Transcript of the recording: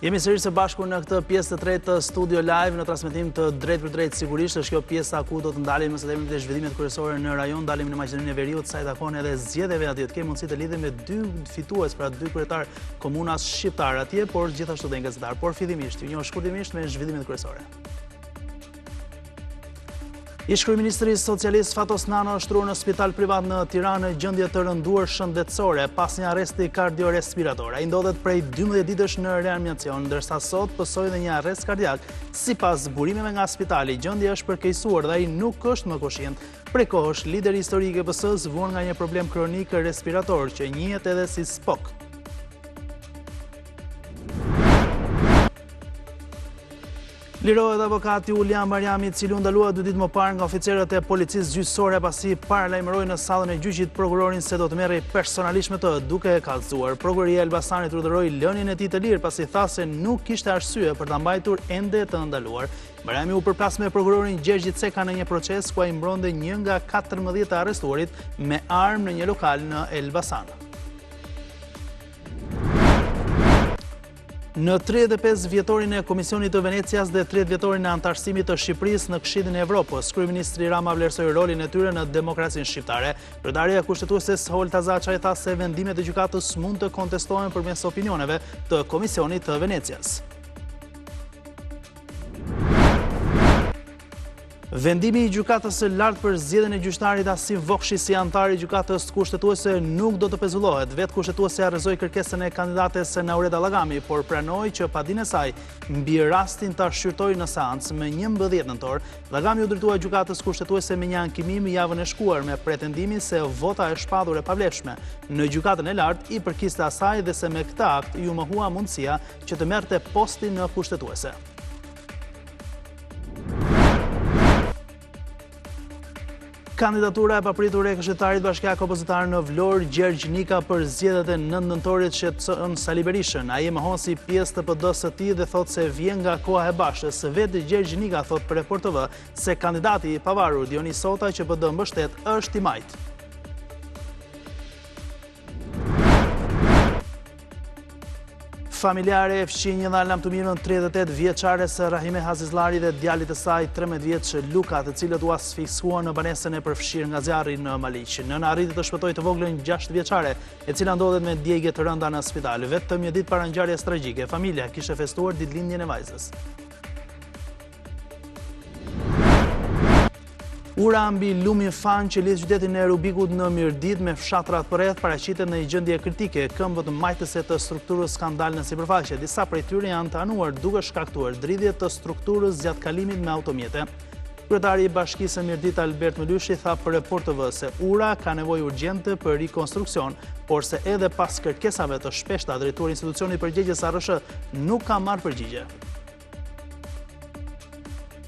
Jemi sërish së bashku në këtë pjesë të tretë të Studio Live në transmetim të drejt për drejt sigurisht, është kjo pjesa ku do të ndalim nëse themi të zhvillimet kryesore në rajon, ndalim në Maqedoninë e Veriut, sa i takon edhe zgjedhjeve atje. Kemi mundësi të lidhemi me dy fitues, pra dy kryetar komunas shqiptar atje, por gjithashtu dhe gazetar. Por fillimisht, ju njoh shkurtimisht me zhvillimet kryesore. Ish kryeministri socialist Fatos Nano është shtuar në spital privat në Tiranë në gjendje të rënduar shëndetësore pas një arresti kardiorespirator. Ai ndodhet prej 12 ditësh në reanimacion, ndërsa sot pësoi dhe një arrest kardiak. Sipas burimeve nga spitali, gjendja është përkeqësuar dhe ai nuk është më koshient. Prej kohësh, lideri historik i PS-s vuan nga një problem kronik respirator që njihet edhe si SPOK. Lirohet avokati Ulian Mariami, i cili u ndalua 2 ditë më parë nga oficerët e policisë gjyqësore pasi paralajmëroi në sallën e gjyqit prokurorin se do të merrej personalisht me të, duke e kallëzuar. Prokuroria e Elbasanit urdhëroi lënien e tij të lirë pasi tha se nuk kishte arsye për ta mbajtur ende të ndaluar. Mariami u përplas me prokurorin Gjergj Ceka në një proces ku ai mbronte një nga 14 të arrestuarit me armë në një lokal në Elbasan. Në 35 vjetorin e Komisionit të Venecias dhe 30 vjetorin e antarësimit të Shqipërisë në Këshillin e Evropës, kryeministri Rama vlerësoi rolin e tyre në demokracinë shqiptare. Kryetaria e kushtetueses Holta Zaçaj tha se vendimet e gjykatës mund të kontestohen përmes opinioneve të Komisionit të Venecias. Vendimi i gjykatës së lartë për zgjedhjen e gjyqtarit Asim Vokshi si antar i gjykatës kushtetuese nuk do të pezullohet. Vetë kushtetuesja arrëzoi kërkesën e kandidates Naureda Llagami, por pranoi që pa dinë e saj mbi rastin ta shqyrtoi në seancë më 11 nëntor. Llagami u drejtua gjykatës kushtetuese me një ankimim javën e shkuar me pretendimin se vota e shpadur e pavlefshme në gjykatën e lartë i përkiste asaj dhe se me këtë akt ju mohua mundësia që të merrte postin në kushtetuese. Kandidatura e papritur e këshilltarit bashkiak opozitar në Vlorë, Gjergj Nika, për zgjedhjet e 9 nëntorit shqetëson Sali Berishën. Ai e mohon si pjesë të PD-s së tij dhe thotë se vjen nga koha e bashkës. Vetë Gjergj Nika thotë për Report TV se kandidati i pavarur Dionis Sota që PD mbështet është i majt. Familjare e fshin një dhalë lamtumirën 38 vjeçare së Rahime Hazizllari dhe djalit të saj 13 vjeç Luka, të cilët u asfikskuan në banesën e përfshirë nga zjarri në Maliq. Nëna arriti të shpëtojë të voglën 6 vjeçare, e cila ndodhet me djegje të rënda në spital. Vetëm një ditë para ngjarjes tragjike, familja kishte festuar ditëlindjen e vajzës. Ura mbi lumin Fan që lidh qytetin e Rubikut në Mirdit me fshatrat përreth paraqitet në një gjendje kritike. Këmbët majtëse të strukturës kanë dalë në sipërfaqe. Disa prej tyre janë të anuar duke shkaktuar dridhje të strukturës gjatë kalimit me automjete. Kryetari i Bashkisë së Mirdit Albert Mëlyshi tha për Report TV se ura ka nevojë urgjente për rikonstruksion, por se edhe pas kërkesave të shpeshta drejtori i institucionit përgjegjës ARSH nuk ka marrë përgjigje.